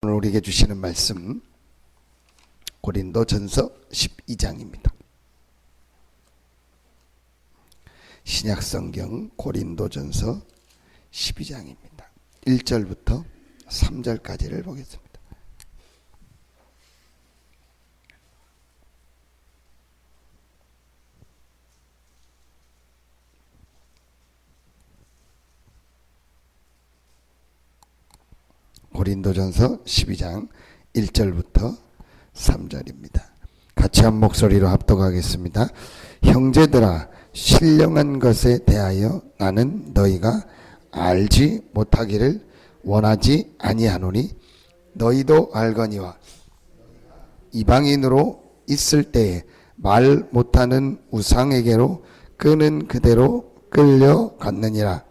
오늘 우리에게 주시는 말씀 고린도전서 12장입니다. 신약성경 고린도전서 12장입니다. 1절부터 3절까지를 보겠습니다. 고린도전서 12장 1절부터 3절입니다. 같이 한 목소리로 합독하겠습니다. 형제들아, 신령한 것에 대하여 나는 너희가 알지 못하기를 원하지 아니하노니 너희도 알거니와 이방인으로 있을 때에 말 못하는 우상에게로 끄는 그대로 끌려갔느니라.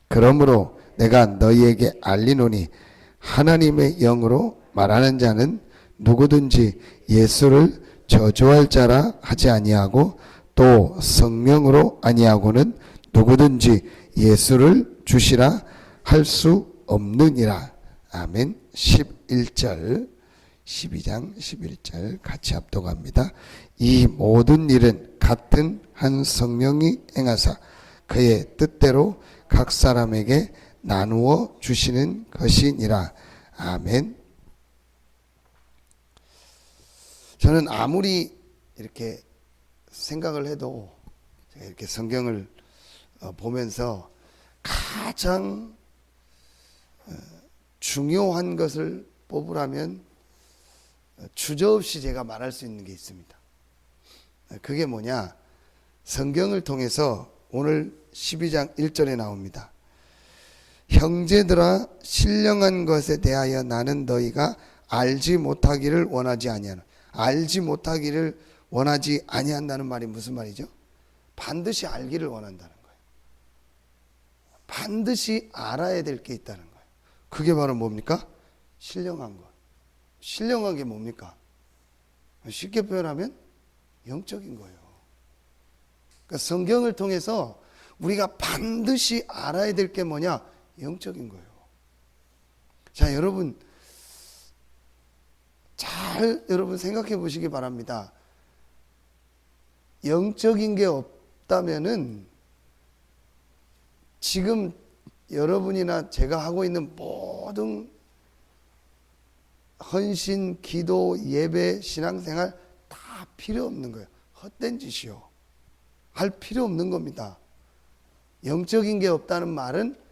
그러므로 내가 너희에게 알리노니 하나님의 영으로 말하는 자는 누구든지 예수를 저주할 자라 하지 아니하고 또 성령으로 아니하고는 누구든지 예수를 주시라 할 수 없느니라. 아멘. 11절 12장 11절 같이 합독합니다. 이 모든 일은 같은 한 성령이 행하사 그의 뜻대로 각 사람에게 나누어 주시는 것이니라. 아멘. 저는 아무리 이렇게 생각을 해도 제가 이렇게 성경을 보면서 가장 중요한 것을 뽑으라면 주저없이 제가 말할 수 있는 게 있습니다. 그게 뭐냐? 성경을 통해서 오늘 12장 1절에 나옵니다. 형제들아, 신령한 것에 대하여 나는 너희가 알지 못하기를 원하지 아니하노. 알지 못하기를 원하지 아니한다는 말이 무슨 말이죠? 반드시 알기를 원한다는 거예요. 반드시 알아야 될 게 있다는 거예요. 그게 바로 뭡니까? 신령한 것. 신령한 게 뭡니까? 쉽게 표현하면 영적인 거예요. 그러니까 성경을 통해서 우리가 반드시 알아야 될 게 뭐냐? 영적인 거예요. 자, 여러분 여러분 생각해 보시기 바랍니다. 영적인 게 없다면은 지금 여러분이나 제가 하고 있는 모든 헌신, 기도, 예배, 신앙생활 다 필요 없는 거예요. 헛된 짓이요. 할 필요 없는 겁니다. 영적인 게 없다는 말은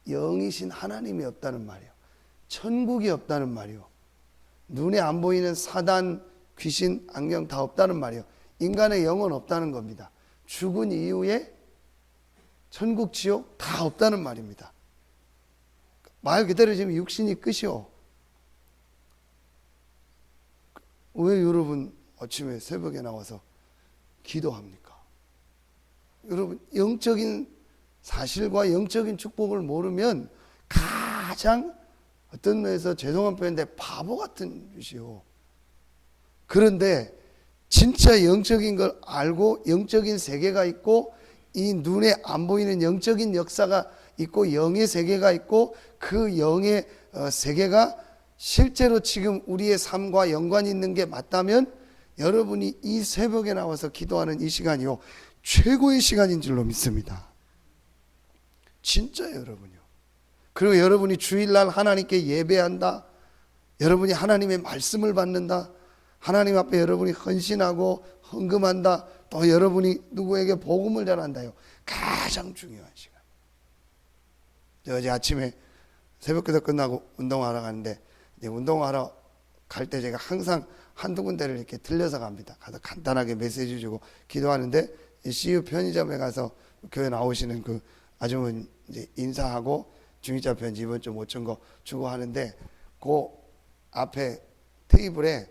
영이신 하나님이 없다는 말이에요. 천국이 없다는 말이에요. 눈에 안 보이는 사단, 귀신, 악령 다 없다는 말이에요. 인간의 영은 없다는 겁니다. 죽은 이후에 천국, 지옥 다 없다는 말입니다. 말 그대로 지금 육신이 끝이요. 왜 여러분 아침에 새벽에 나와서 기도합니까? 여러분 영적인 사실과 영적인 축복을 모르면 가장 어떤 면에서 죄송한 표현인데 바보 같은 짓이요. 그런데 진짜 영적인 걸 알고 영적인 세계가 있고 이 눈에 안 보이는 영적인 역사가 있고 영의 세계가 있고 그 영의 세계가 실제로 지금 우리의 삶과 연관이 있는 게 맞다면 여러분이 이 새벽에 나와서 기도하는 이 시간이요 최고의 시간인 줄로 믿습니다. 진짜요, 여러분요. 그리고 여러분이 주일날 하나님께 예배한다. 여러분이 하나님의 말씀을 받는다. 하나님 앞에 여러분이 헌신하고 헌금한다. 또 여러분이 누구에게 복음을 전한다요. 가장 중요한 시간. 저 어제 아침에 새벽기도 끝나고 운동하러 가는데 이제 운동하러 갈 때 제가 항상 한두 군데를 이렇게 들려서 갑니다. 가서 간단하게 메시지 주고 기도하는데 CU 편의점에 가서 교회 나오시는 그 아주머니 이제 인사하고 중위자 편지 이번 주 못 준 거 주고 하는데 그 앞에 테이블에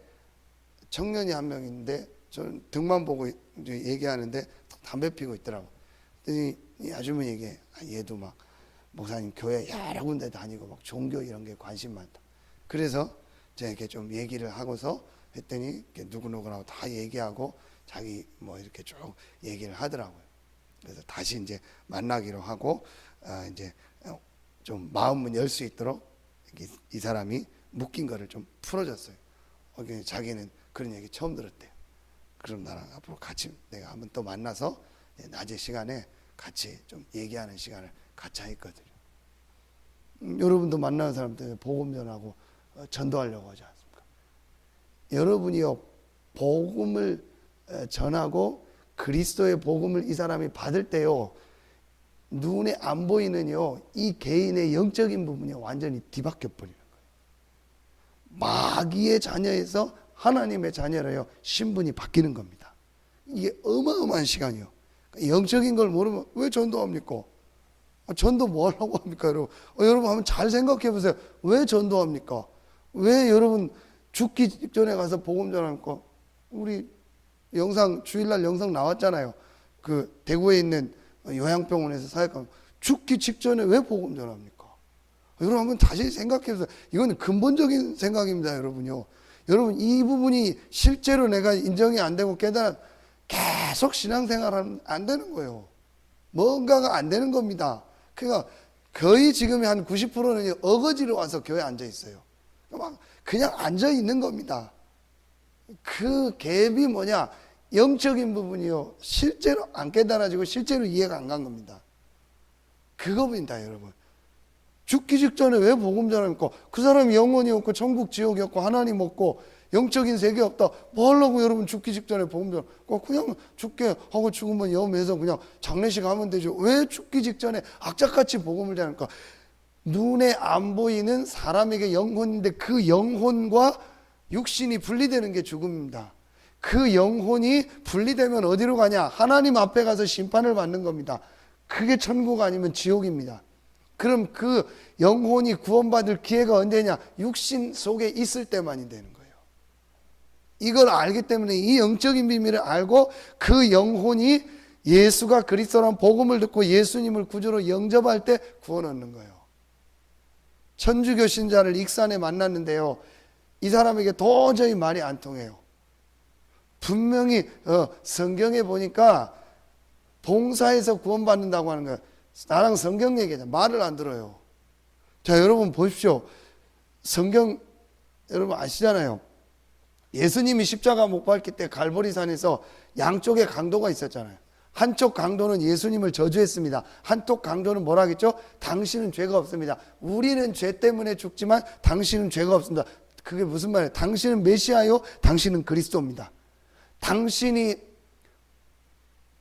청년이 한 명 있는데 저는 등만 보고 이제 얘기하는데 담배 피고 있더라고. 그랬더니 이 아주머니에게 얘도 막 목사님 교회 여러 군데 다니고 막 종교 이런 게 관심 많다. 그래서 제가 이렇게 좀 얘기를 하고서 했더니 누구누구라고 다 얘기하고 자기 뭐 이렇게 쭉 얘기를 하더라고요. 그래서 다시 이제 만나기로 하고 이제 좀 마음은 열 수 있도록 이 사람이 묶인 거를 좀 풀어줬어요. 자기는 그런 얘기 처음 들었대요. 그럼 나랑 앞으로 같이 내가 한번 또 만나서 낮에 시간에 같이 좀 얘기하는 시간을 갖자 했거든요. 여러분도 만나는 사람 때문에 복음 전하고 전도하려고 하지 않습니까? 여러분이요, 복음을 전하고 그리스도의 복음을 이 사람이 받을 때요, 눈에 안 보이는요, 이 개인의 영적인 부분이 완전히 뒤바뀌어 버리는 거예요. 마귀의 자녀에서 하나님의 자녀로요, 신분이 바뀌는 겁니다. 이게 어마어마한 시간이요. 영적인 걸 모르면 왜 전도합니까? 전도 뭐 하려고 합니까, 여러분? 여러분 한번 잘 생각해 보세요. 왜 전도합니까? 왜 여러분 죽기 직전에 가서 복음 전합니까? 우리 영상, 주일날 영상 나왔잖아요. 그 대구에 있는 요양병원에서 사역하면 죽기 직전에 왜 복음 전합니까? 여러분 한번 다시 생각해 보세요. 이건 근본적인 생각입니다, 여러분요. 여러분 이 부분이 실제로 내가 인정이 안 되고 깨달아 계속 신앙생활하면 안 되는 거예요. 뭔가가 안 되는 겁니다. 그러니까 거의 지금 한 90%는 어거지로 와서 교회에 앉아 있어요. 막 그냥 앉아 있는 겁니다. 그 갭이 뭐냐? 영적인 부분이요, 실제로 안 깨달아지고 실제로 이해가 안 간 겁니다. 그겁니다, 여러분. 죽기 직전에 왜 복음 전합니까? 그 사람이 영혼이 없고 천국 지옥이 없고 하나님 없고 영적인 세계 없다. 뭐 하려고 여러분 죽기 직전에 복음 전합니까? 그냥 죽게 하고 죽으면 염해서 그냥 장례식 하면 되죠. 왜 죽기 직전에 악착같이 복음을 전합니까? 눈에 안 보이는 사람에게 영혼인데 그 영혼과 육신이 분리되는 게 죽음입니다. 그 영혼이 분리되면 어디로 가냐? 하나님 앞에 가서 심판을 받는 겁니다. 그게 천국 아니면 지옥입니다. 그럼 그 영혼이 구원받을 기회가 언제냐? 육신 속에 있을 때만이 되는 거예요. 이걸 알기 때문에 이 영적인 비밀을 알고 그 영혼이 예수가 그리스도라는 복음을 듣고 예수님을 구주로 영접할 때 구원 얻는 거예요. 천주교 신자를 익산에 만났는데요, 이 사람에게 도저히 말이 안 통해요. 분명히 성경에 보니까 봉사해서 구원받는다고 하는 거예요. 나랑 성경 얘기하자. 말을 안 들어요. 자, 여러분 보십시오. 성경 여러분 아시잖아요. 예수님이 십자가 못 박힐 때 갈보리산에서 양쪽에 강도가 있었잖아요. 한쪽 강도는 예수님을 저주했습니다. 한쪽 강도는 뭐라 하겠죠? 당신은 죄가 없습니다. 우리는 죄 때문에 죽지만 당신은 죄가 없습니다. 그게 무슨 말이에요? 당신은 메시아요, 당신은 그리스도입니다. 당신이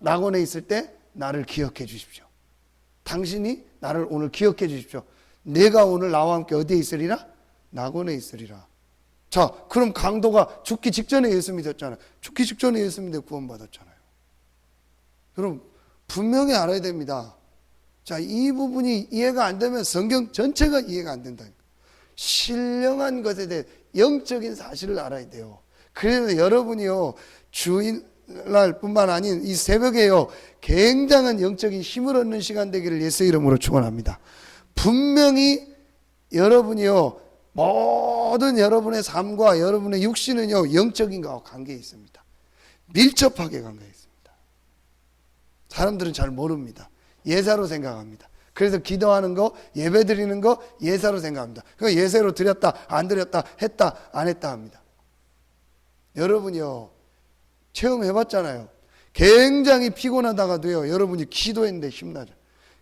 낙원에 있을 때 나를 기억해 주십시오. 당신이 나를 오늘 기억해 주십시오. 내가 오늘 나와 함께 어디에 있으리라? 낙원에 있으리라. 자, 그럼 강도가 죽기 직전에 예수 믿었잖아요. 죽기 직전에 예수 믿어 구원받았잖아요. 여러분 분명히 알아야 됩니다. 자, 이 부분이 이해가 안 되면 성경 전체가 이해가 안 된다. 신령한 것에 대해 영적인 사실을 알아야 돼요. 그래서 여러분이요, 주일날 뿐만 아닌 이 새벽에요, 굉장한 영적인 힘을 얻는 시간 되기를 예수 이름으로 축원합니다. 분명히 여러분이요, 모든 여러분의 삶과 여러분의 육신은요, 영적인 것과 관계에 있습니다. 밀접하게 관계에 있습니다. 사람들은 잘 모릅니다. 예사로 생각합니다. 그래서 기도하는 거, 예배 드리는 거 예사로 생각합니다. 그러니까 예세로 드렸다, 안 드렸다, 했다, 안 했다 합니다. 여러분이요, 체험해봤잖아요. 굉장히 피곤하다가도요, 여러분이 기도했는데 힘나죠.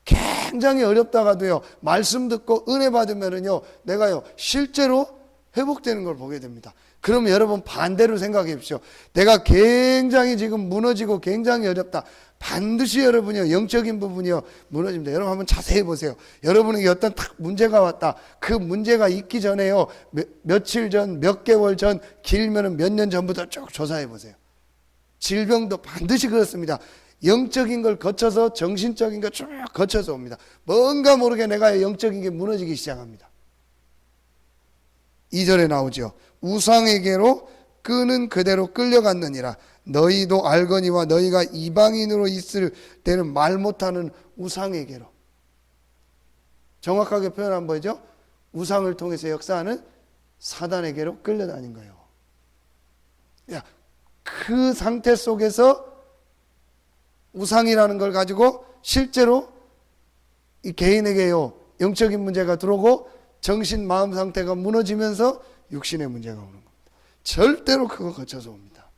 굉장히 어렵다가도요, 말씀 듣고 은혜 받으면은요, 내가요 실제로 회복되는 걸 보게 됩니다. 그러면 여러분 반대로 생각해 보십시오. 내가 굉장히 지금 무너지고 굉장히 어렵다. 반드시 여러분이요, 영적인 부분이요, 무너집니다. 여러분 한번 자세히 보세요. 여러분에게 어떤 딱 문제가 왔다. 그 문제가 있기 전에요, 며칠 전, 몇 개월 전, 길면은 몇 년 전부터 쭉 조사해 보세요. 질병도 반드시 그렇습니다. 영적인 걸 거쳐서 정신적인 걸 쭉 거쳐서 옵니다. 뭔가 모르게 내가 영적인 게 무너지기 시작합니다. 2절에 나오죠. 우상에게로 끄는 그대로 끌려갔느니라. 너희도 알거니와 너희가 이방인으로 있을 때는 말 못하는 우상에게로. 정확하게 표현한 뭐죠? 우상을 통해서 역사하는 사단에게로 끌려다닌 거예요. 그 상태 속에서 우상이라는 걸 가지고 실제로 이 개인에게요, 영적인 문제가 들어오고 정신 마음 상태가 무너지면서 육신의 문제가 오는 겁니다. 절대로 그거 거쳐서 옵니다.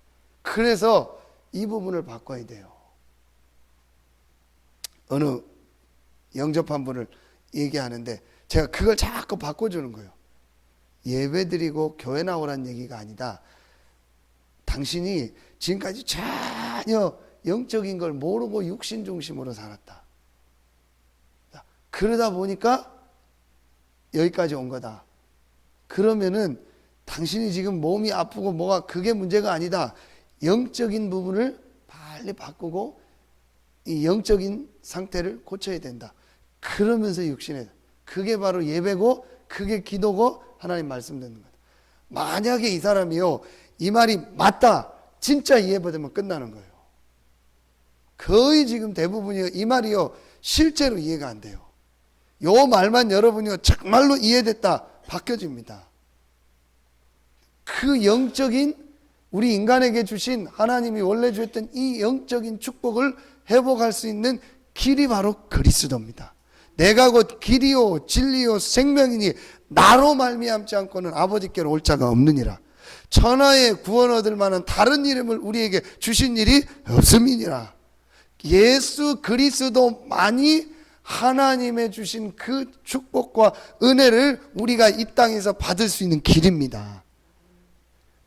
그래서 이 부분을 바꿔야 돼요. 어느 영접한 분을 얘기하는데 제가 그걸 자꾸 바꿔주는 거예요. 예배드리고 교회 나오라는 얘기가 아니다. 당신이 지금까지 전혀 영적인 걸 모르고 육신 중심으로 살았다. 그러다 보니까 여기까지 온 거다. 그러면은 당신이 지금 몸이 아프고 뭐가 그게 문제가 아니다. 영적인 부분을 빨리 바꾸고 이 영적인 상태를 고쳐야 된다. 그러면서 육신에 그게 바로 예배고 그게 기도고 하나님 말씀 듣는 거다. 만약에 이 사람이요 이 말이 맞다 진짜 이해받으면 끝나는 거예요. 거의 지금 대부분이요 이 말이요 실제로 이해가 안 돼요. 요 말만 여러분이요 정말로 이해됐다 바뀌어집니다. 그 영적인 우리 인간에게 주신 하나님이 원래 주셨던 이 영적인 축복을 회복할 수 있는 길이 바로 그리스도입니다. 내가 곧 길이요 진리요 생명이니 나로 말미암지 않고는 아버지께로 올 자가 없느니라. 천하의 구원 얻을 만한 다른 이름을 우리에게 주신 일이 없음이니라. 예수 그리스도만이 하나님의 주신 그 축복과 은혜를 우리가 이 땅에서 받을 수 있는 길입니다.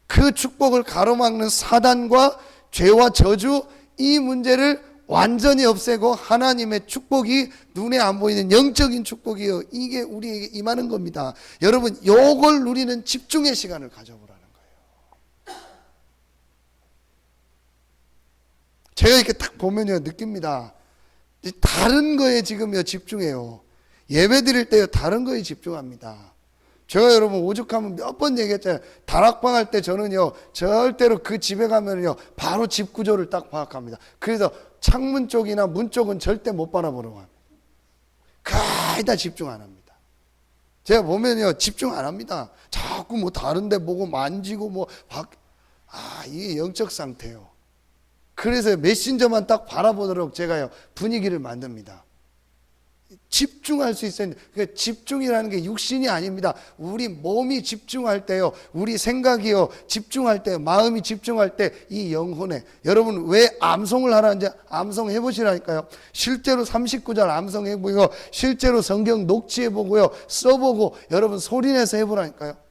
그 축복을 가로막는 사단과 죄와 저주 이 문제를 완전히 없애고 하나님의 축복이 눈에 안 보이는 영적인 축복이요 이게 우리에게 임하는 겁니다. 여러분 요걸 누리는 집중의 시간을 가져보라는 거예요. 제가 이렇게 딱 보면요 느낍니다. 다른 거에 지금요 집중해요. 예배 드릴 때요 다른 거에 집중합니다. 제가 여러분 오죽하면 몇 번 얘기했잖아요. 다락방 할 때 저는요 절대로 그 집에 가면요 바로 집 구조를 딱 파악합니다. 그래서 창문 쪽이나 문 쪽은 절대 못 바라보려고 합니다. 거의 다 집중 안 합니다. 제가 보면요 집중 안 합니다. 자꾸 뭐 다른 데 보고 만지고 이게 영적 상태예요. 그래서 메신저만 딱 바라보도록 제가요 분위기를 만듭니다. 집중할 수 있어야 되는데 그러니까 집중이라는 게 육신이 아닙니다. 우리 몸이 집중할 때요 우리 생각이요 집중할 때 마음이 집중할 때 이 영혼에 여러분 왜 암송을 하라는지 암송 해보시라니까요. 실제로 39절 암송 해보고 실제로 성경 녹취해보고요 써보고 여러분 소리내서 해보라니까요.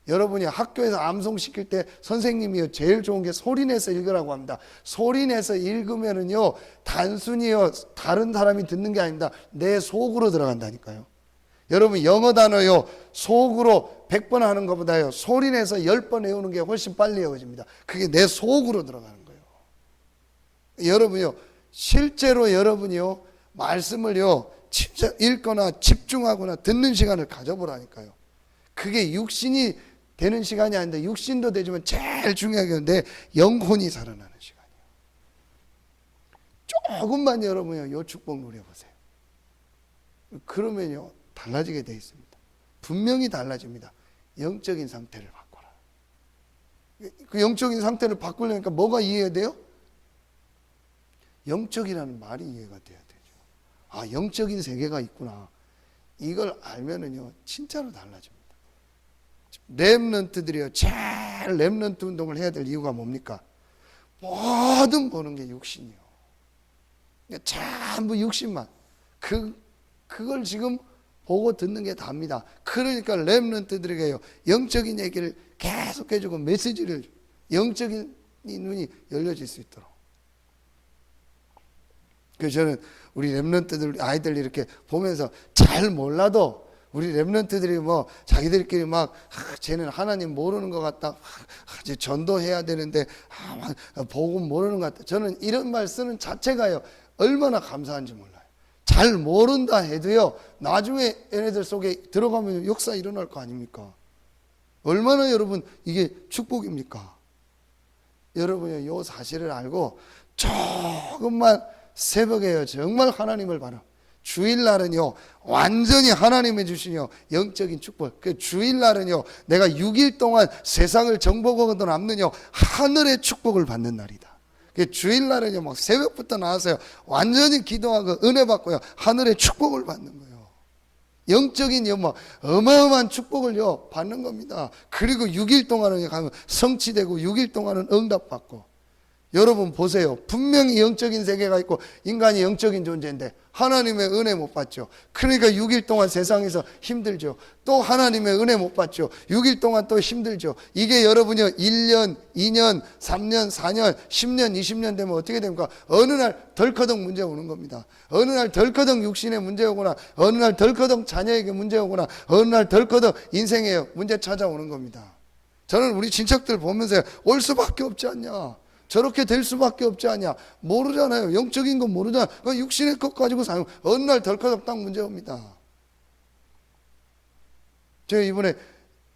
여러분이 학교에서 암송 시킬 때 선생님이 제일 좋은 게 소리내서 읽으라고 합니다. 소리내서 읽으면은요 단순히요 다른 사람이 듣는 게 아닙니다. 내 속으로 들어간다니까요. 여러분 영어 단어요 속으로 100번 하는 것보다요 소리내서 10번 외우는 게 훨씬 빨리 외워집니다. 그게 내 속으로 들어가는 거예요. 여러분요 실제로 여러분이요 말씀을요 진짜 읽거나 집중하거나 듣는 시간을 가져보라니까요. 그게 육신이 되는 시간이 아닌데 육신도 되지만 제일 중요한 게 영혼이 살아나는 시간이에요. 조금만 여러분요 요 축복 누려보세요. 그러면요 달라지게 돼 있습니다. 분명히 달라집니다. 영적인 상태를 바꿔라. 그 영적인 상태를 바꾸려니까 뭐가 이해해야 돼요? 영적이라는 말이 이해가 돼야 되죠. 아 영적인 세계가 있구나. 이걸 알면은요 진짜로 달라집니다. 렘넌트들이요 제일 렘넌트 운동을 해야 될 이유가 뭡니까? 모든 보는 게 육신이요. 전부 육신만 그걸 지금 보고 듣는 게 답니다. 그러니까 렘넌트들에게요 영적인 얘기를 계속 해주고 메시지를 영적인 눈이 열려질 수 있도록. 그래서 저는 우리 렘넌트들 아이들 이렇게 보면서 잘 몰라도 우리 렘넌트들이 뭐 자기들끼리 쟤는 하나님 모르는 것 같다. 이제 전도해야 되는데 복음 모르는 것 같다. 저는 이런 말 쓰는 자체가요 얼마나 감사한지 몰라요. 잘 모른다 해도요 나중에 얘네들 속에 들어가면 역사 일어날 거 아닙니까? 얼마나 여러분 이게 축복입니까? 여러분이 요 사실을 알고 조금만 새벽에요 정말 하나님을 바라. 주일날은요 완전히 하나님이 주시요 영적인 축복. 그 주일날은요 내가 6일 동안 세상을 정복하고 남는요 하늘의 축복을 받는 날이다. 그 주일날은요 막 새벽부터 나와서요 완전히 기도하고 은혜 받고요 하늘의 축복을 받는 거예요. 영적인 뭐 어마어마한 축복을요 받는 겁니다. 그리고 6일 동안은 가면 성취되고 6일 동안은 응답받고. 여러분 보세요. 분명히 영적인 세계가 있고 인간이 영적인 존재인데 하나님의 은혜 못 받죠. 그러니까 6일 동안 세상에서 힘들죠. 또 하나님의 은혜 못 받죠. 6일 동안 또 힘들죠. 이게 여러분이요 1년, 2년, 3년, 4년, 10년, 20년 되면 어떻게 됩니까? 어느 날 덜커덕 문제 오는 겁니다. 어느 날 덜커덕 육신에 문제 오거나 어느 날 덜커덕 자녀에게 문제 오거나 어느 날 덜커덕 인생에 문제 찾아오는 겁니다. 저는 우리 친척들 보면서 올 수밖에 없지 않냐, 저렇게 될 수밖에 없지 않냐. 모르잖아요. 영적인 건 모르잖아요. 육신의 것 가지고 사용. 어느 날 덜커덕 딱 문제 옵니다. 제가 이번에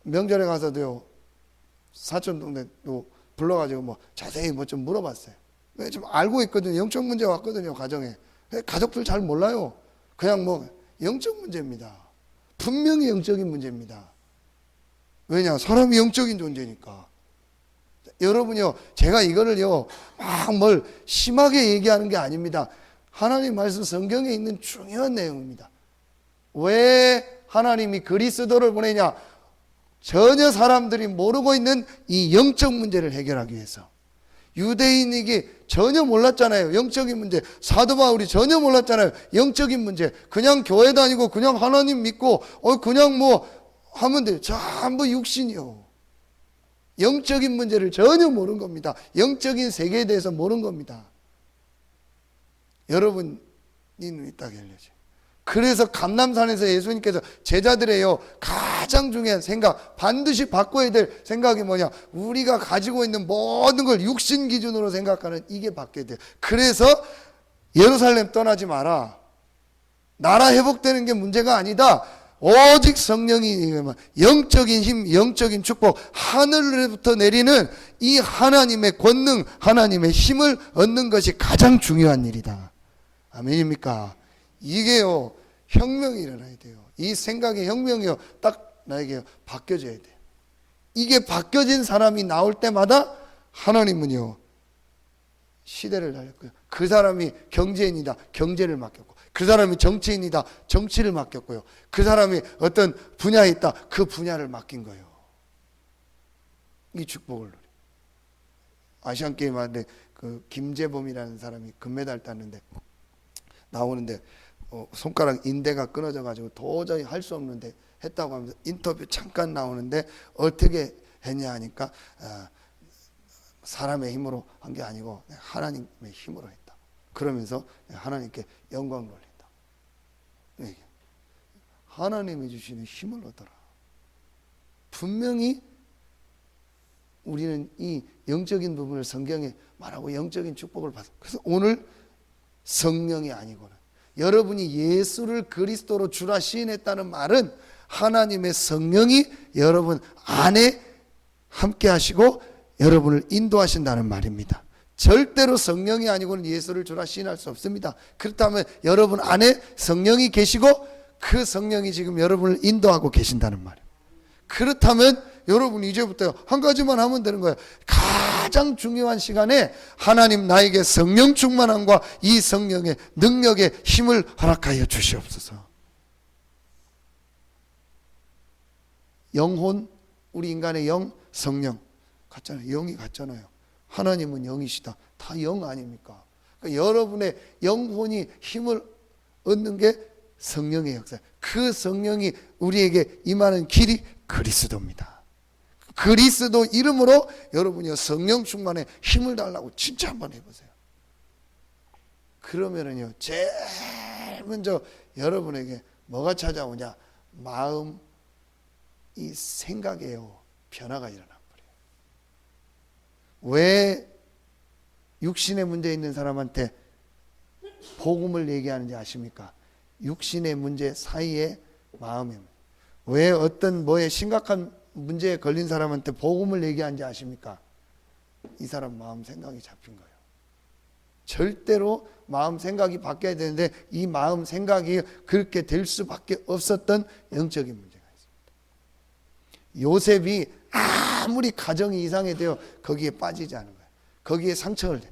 명절에 가서도요 사촌 동네도 불러가지고 뭐 자세히 뭐 좀 물어봤어요. 좀 알고 있거든요. 영적 문제 왔거든요. 가정에. 가족들 잘 몰라요. 그냥 뭐 영적 문제입니다. 분명히 영적인 문제입니다. 왜냐? 사람이 영적인 존재니까. 여러분요, 제가 이거를요 막 뭘 심하게 얘기하는 게 아닙니다. 하나님 말씀 성경에 있는 중요한 내용입니다. 왜 하나님이 그리스도를 보내냐? 전혀 사람들이 모르고 있는 이 영적 문제를 해결하기 위해서. 유대인이기 전혀 몰랐잖아요. 영적인 문제. 사도 바울이 전혀 몰랐잖아요. 영적인 문제. 그냥 교회 다니고 그냥 하나님 믿고 그냥 뭐 하면 돼요. 전부 육신이요. 영적인 문제를 전혀 모르는 겁니다. 영적인 세계에 대해서 모르는 겁니다. 여러분이 눈이 딱 열려져요. 그래서 감람산에서 예수님께서 제자들의요 가장 중요한 생각, 반드시 바꿔야 될 생각이 뭐냐? 우리가 가지고 있는 모든 걸 육신 기준으로 생각하는 이게 바뀌어야 돼요. 그래서 예루살렘 떠나지 마라. 나라 회복되는 게 문제가 아니다. 오직 성령이 영적인 힘, 영적인 축복, 하늘로부터 내리는 이 하나님의 권능, 하나님의 힘을 얻는 것이 가장 중요한 일이다. 아멘입니까? 이게요 혁명이 일어나야 돼요. 이 생각의 혁명이요 딱 나에게 바뀌어져야 돼요. 이게 바뀌어진 사람이 나올 때마다 하나님은요 시대를 달렸고요. 그 사람이 경제인이다, 경제를 맡겼고, 그 사람이 정치인이다, 정치를 맡겼고요. 그 사람이 어떤 분야에 있다, 그 분야를 맡긴 거예요. 이 축복을 누려. 아시안게임 하는데 그 김재범이라는 사람이 금메달 땄는데 나오는데 손가락 인대가 끊어져 가지고 도저히 할 수 없는데 했다고 하면서 인터뷰 잠깐 나오는데 어떻게 했냐 하니까 사람의 힘으로 한 게 아니고 하나님의 힘으로 했다. 그러면서 하나님께 영광 돌린다. 하나님이 주시는 힘을 얻어라. 분명히 우리는 이 영적인 부분을 성경에 말하고 영적인 축복을 받아. 그래서 오늘 성령이 아니고는 여러분이 예수를 그리스도로 주라 시인했다는 말은 하나님의 성령이 여러분 안에 함께 하시고 여러분을 인도하신다는 말입니다. 절대로 성령이 아니고는 예수를 주라 시인할 수 없습니다. 그렇다면 여러분 안에 성령이 계시고 그 성령이 지금 여러분을 인도하고 계신다는 말이에요. 그렇다면 여러분 이제부터 한 가지만 하면 되는 거예요. 가장 중요한 시간에 하나님 나에게 성령 충만함과 이 성령의 능력의 힘을 허락하여 주시옵소서. 영혼, 우리 인간의 영, 성령 같잖아요. 영이 같잖아요. 하나님은 영이시다. 다 영 아닙니까? 그러니까 여러분의 영혼이 힘을 얻는 게 성령의 역사. 그 성령이 우리에게 임하는 길이 그리스도입니다. 그리스도 이름으로 여러분이 성령 충만에 힘을 달라고 진짜 한번 해보세요. 그러면은요 제일 먼저 여러분에게 뭐가 찾아오냐? 마음, 이 생각에요 변화가 일어나 버려요. 왜 육신의 문제 있는 사람한테 복음을 얘기하는지 아십니까? 육신의 문제 사이에 마음의 문제. 왜 어떤 뭐에 심각한 문제에 걸린 사람한테 복음을 얘기하는지 아십니까? 이 사람 마음 생각이 잡힌 거예요. 절대로 마음 생각이 바뀌어야 되는데 이 마음 생각이 그렇게 될 수밖에 없었던 영적인 문제가 있습니다. 요셉이 아무리 가정이 이상해도요 거기에 빠지지 않은 거예요. 거기에 상처를 내.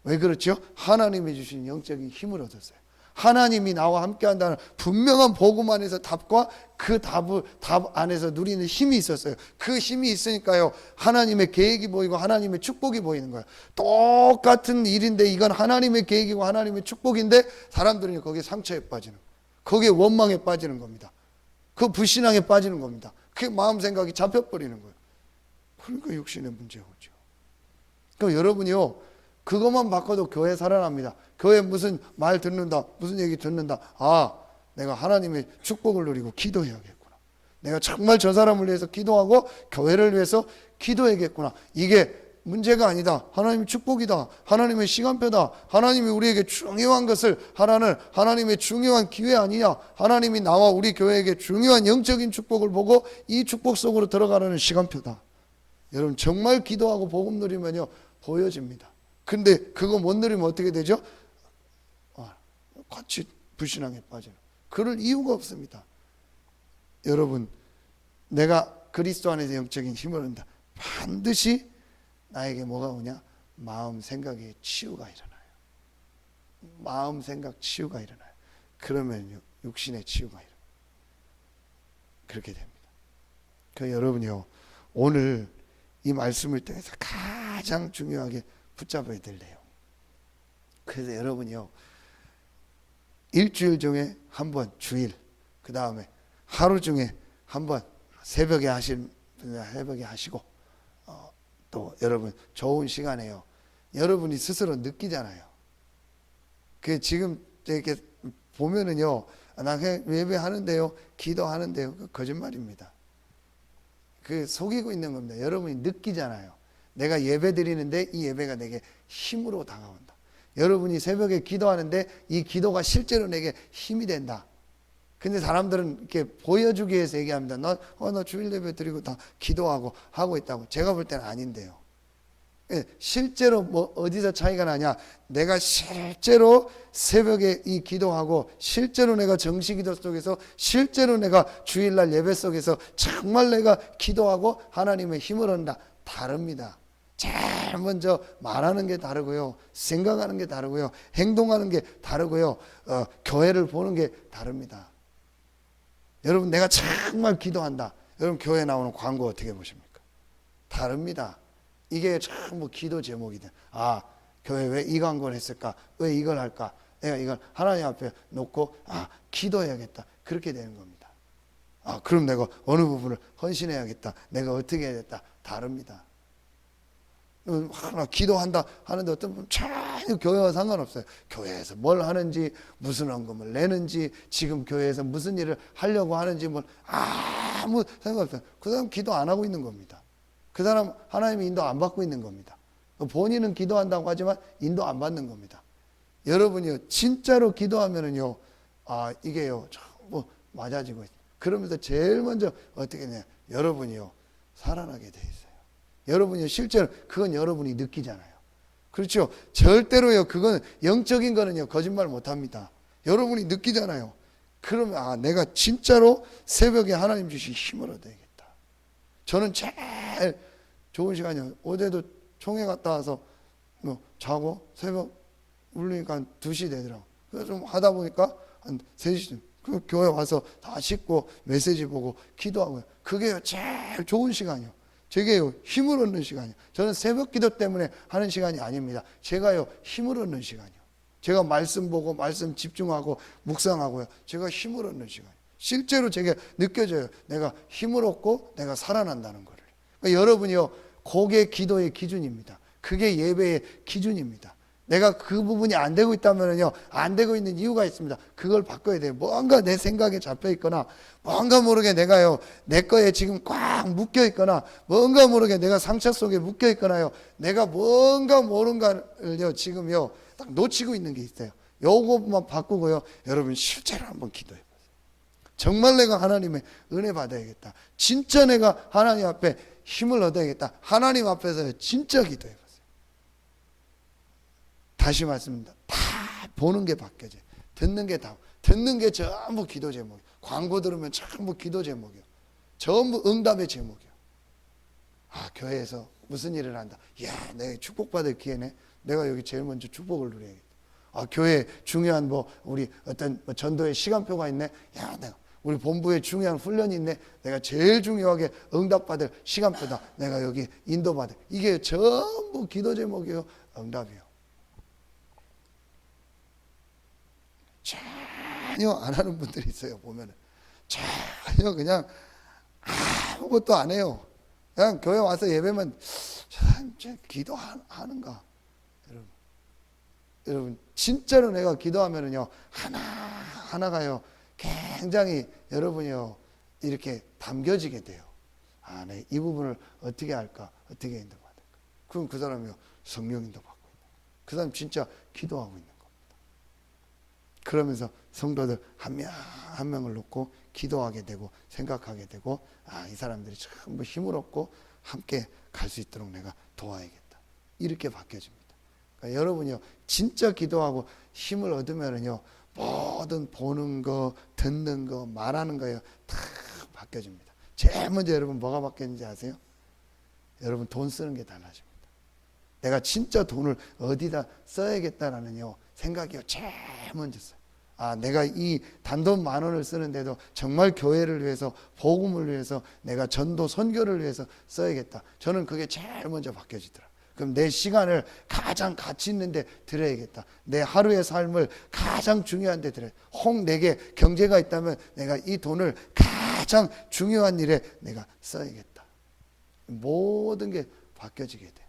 왜 그렇죠? 하나님이 주신 영적인 힘을 얻었어요. 하나님이 나와 함께 한다는 분명한 복음 안에서 답과 그 답 안에서 누리는 힘이 있었어요. 그 힘이 있으니까요, 하나님의 계획이 보이고 하나님의 축복이 보이는 거예요. 똑같은 일인데 이건 하나님의 계획이고 하나님의 축복인데 사람들이 거기에 상처에 빠지는 거예요. 거기에 원망에 빠지는 겁니다. 그 불신앙에 빠지는 겁니다. 그 마음 생각이 잡혀버리는 거예요. 그러니까 육신의 문제가 오죠. 그러니까 여러분이요, 그것만 바꿔도 교회 살아납니다. 교회 무슨 말 듣는다, 무슨 얘기 듣는다. 아, 내가 하나님의 축복을 누리고 기도해야겠구나. 내가 정말 저 사람을 위해서 기도하고 교회를 위해서 기도해야겠구나. 이게 문제가 아니다. 하나님의 축복이다. 하나님의 시간표다. 하나님이 우리에게 중요한 것을 하라는 하나님의 중요한 기회 아니냐. 하나님이 나와 우리 교회에게 중요한 영적인 축복을 보고 이 축복 속으로 들어가라는 시간표다. 여러분, 정말 기도하고 복음 누리면요, 보여집니다. 근데 그거 못 누리면 어떻게 되죠? 같이 불신앙에 빠지는. 그럴 이유가 없습니다. 여러분, 내가 그리스도 안에서 영적인 힘을 얻는다. 반드시 나에게 뭐가 오냐? 마음 생각에 치유가 일어나요. 마음 생각 치유가 일어나요. 그러면 육신의 치유가 일어나요. 그렇게 됩니다. 그 여러분이요, 오늘 이 말씀을 통해서 가장 중요하게 붙잡아야 될 내용. 그래서 여러분이요, 일주일 중에 한 번 주일, 그 다음에 하루 중에 한 번 새벽에 하시고, 또 여러분 좋은 시간에요. 여러분이 스스로 느끼잖아요. 그 지금 이렇게 보면은요, 나 그냥 예배하는데요, 기도하는데요, 그 거짓말입니다. 그 속이고 있는 겁니다. 여러분이 느끼잖아요. 내가 예배 드리는데 이 예배가 내게 힘으로 다가온다. 여러분이 새벽에 기도하는데 이 기도가 실제로 내게 힘이 된다. 근데 사람들은 이렇게 보여주기 위해서 얘기합니다. 너 주일 예배 드리고 다 기도하고 하고 있다고. 제가 볼 때는 아닌데요. 실제로 뭐 어디서 차이가 나냐? 내가 실제로 새벽에 이 기도하고 실제로 내가 정시기도 속에서 실제로 내가 주일날 예배 속에서 정말 내가 기도하고 하나님의 힘을 얻는다. 다릅니다. 제일 먼저 말하는 게 다르고요, 생각하는 게 다르고요, 행동하는 게 다르고요, 교회를 보는 게 다릅니다. 여러분, 내가 정말 기도한다. 여러분, 교회 나오는 광고 어떻게 보십니까? 다릅니다. 이게 전부 기도 제목이다. 아, 교회 왜 이 광고를 했을까? 왜 이걸 할까? 내가 이걸 하나님 앞에 놓고 기도해야겠다. 그렇게 되는 겁니다. 그럼 내가 어느 부분을 헌신해야겠다. 내가 어떻게 해야겠다. 다릅니다. 하나 기도한다 하는데 어떤 분은 전혀 교회와 상관없어요. 교회에서 뭘 하는지, 무슨 헌금을 내는지, 지금 교회에서 무슨 일을 하려고 하는지 뭐 아무 상관없어요. 그 사람 기도 안 하고 있는 겁니다. 그 사람 하나님의 인도 안 받고 있는 겁니다. 본인은 기도한다고 하지만 인도 안 받는 겁니다. 여러분이요, 진짜로 기도하면은요, 이게요, 전부 맞아지고 있어요. 그러면서 제일 먼저 어떻게 되냐? 여러분이요, 살아나게 돼 있어요. 여러분이 실제로 그건 여러분이 느끼잖아요. 그렇죠? 절대로요, 그건 영적인 거는요, 거짓말 못 합니다. 여러분이 느끼잖아요. 그러면 내가 진짜로 새벽에 하나님 주신 힘을 얻어야겠다. 저는 제일 좋은 시간이요. 어제도 총회 갔다 와서 자고 새벽 울리니까 한 2시 되더라고. 그래서 좀 하다 보니까 한 3시쯤 그 교회 와서 다 씻고 메시지 보고 기도하고요. 그게 제일 좋은 시간이요. 제게요, 힘을 얻는 시간이요. 저는 새벽 기도 때문에 하는 시간이 아닙니다. 제가요, 힘을 얻는 시간이요. 제가 말씀 보고 말씀 집중하고 묵상하고요. 제가 힘을 얻는 시간이요. 실제로 제게 느껴져요. 내가 힘을 얻고 내가 살아난다는 거를. 그러니까 여러분이요, 그게 기도의 기준입니다. 그게 예배의 기준입니다. 내가 그 부분이 안 되고 있다면요, 안 되고 있는 이유가 있습니다. 그걸 바꿔야 돼요. 뭔가 내 생각에 잡혀 있거나, 뭔가 모르게 내가요, 내 거에 지금 꽉 묶여 있거나, 뭔가 모르게 내가 상처 속에 묶여 있거나요, 내가 뭔가 모른가를요, 지금요, 딱 놓치고 있는 게 있어요. 요것만 바꾸고요, 여러분 실제로 한번 기도해 보세요. 정말 내가 하나님의 은혜 받아야겠다. 진짜 내가 하나님 앞에 힘을 얻어야겠다. 하나님 앞에서 진짜 기도해 보세요. 다시 말씀입니다. 다 보는 게 바뀌어져요. 듣는 게 전부 기도 제목이에요. 광고 들으면 전부 기도 제목이에요. 전부 응답의 제목이에요. 교회에서 무슨 일을 한다. 내가 축복받을 기회네. 내가 여기 제일 먼저 축복을 누려야겠다. 교회 중요한 우리 어떤 전도의 시간표가 있네. 야, 내가 우리 본부에 중요한 훈련이 있네. 내가 제일 중요하게 응답받을 시간표다. 내가 여기 인도받을. 이게 전부 기도 제목이에요. 응답이요. 전혀 안 하는 분들이 있어요. 보면은 전혀 그냥 아무것도 안 해요. 그냥 교회 와서 예배만 기도하는가? 여러분 진짜로 내가 기도하면은요 하나가요 굉장히 여러분이요 이렇게 담겨지게 돼요. 네, 이 부분을 어떻게 할까? 어떻게 인도받을까? 그럼 그 사람이요 성령 인도받고 있는 거예요. 그 사람 진짜 기도하고 있는 겁니다. 그러면서 성도들 한 명 한 명을 놓고 기도하게 되고 생각하게 되고 이 사람들이 전부 힘을 얻고 함께 갈 수 있도록 내가 도와야겠다. 이렇게 바뀌어집니다. 그러니까 여러분이요 진짜 기도하고 힘을 얻으면은요 모든 보는 거, 듣는 거, 말하는 거요 다 바뀌어집니다. 제일 먼저 여러분 뭐가 바뀌었는지 아세요? 여러분 돈 쓰는 게 달라집니다. 내가 진짜 돈을 어디다 써야겠다라는요 생각이요 제일 먼저 써요. 내가 이 단돈 10,000원을 쓰는데도 정말 교회를 위해서 복음을 위해서 내가 전도 선교를 위해서 써야겠다. 저는 그게 제일 먼저 바뀌어지더라. 그럼 내 시간을 가장 가치 있는 데 드려야겠다. 내 하루의 삶을 가장 중요한 데 드려야. 혹 내게 경제가 있다면 내가 이 돈을 가장 중요한 일에 내가 써야겠다. 모든 게 바뀌어지게 돼요.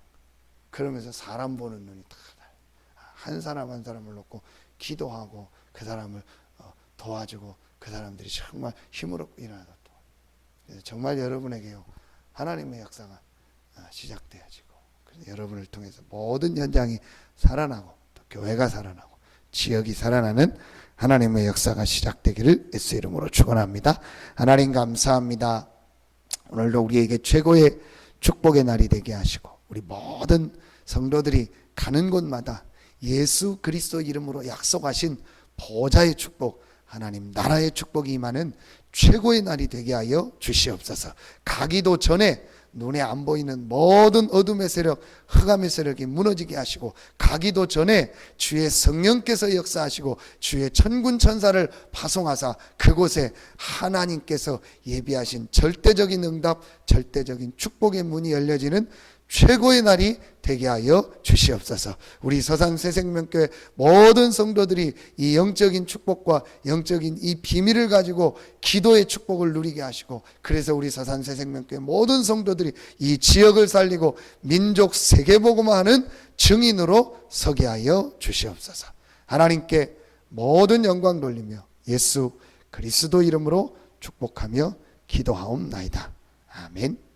그러면서 사람 보는 눈이 다 달라요. 한 사람 한 사람을 놓고 기도하고 그 사람을 도와주고 그 사람들이 정말 힘을 얻고 일어나다 도와요. 그래서 정말 여러분에게요 하나님의 역사가 시작되어지고 그래서 여러분을 통해서 모든 현장이 살아나고 또 교회가 살아나고 지역이 살아나는 하나님의 역사가 시작되기를 예수 이름으로 축원합니다. 하나님 감사합니다. 오늘도 우리에게 최고의 축복의 날이 되게 하시고 우리 모든 성도들이 가는 곳마다 예수 그리스도 이름으로 약속하신 보좌의 축복, 하나님 나라의 축복이 임하는 최고의 날이 되게 하여 주시옵소서. 가기도 전에 눈에 안 보이는 모든 어둠의 세력, 흑암의 세력이 무너지게 하시고 가기도 전에 주의 성령께서 역사하시고 주의 천군 천사를 파송하사 그곳에 하나님께서 예비하신 절대적인 응답, 절대적인 축복의 문이 열려지는 최고의 날이 되게 하여 주시옵소서. 우리 서산 새생명교회 모든 성도들이 이 영적인 축복과 영적인 이 비밀을 가지고 기도의 축복을 누리게 하시고 그래서 우리 서산 새생명교회 모든 성도들이 이 지역을 살리고 민족 세계복음화하는 증인으로 서게 하여 주시옵소서. 하나님께 모든 영광 돌리며 예수 그리스도 이름으로 축복하며 기도하옵나이다. 아멘.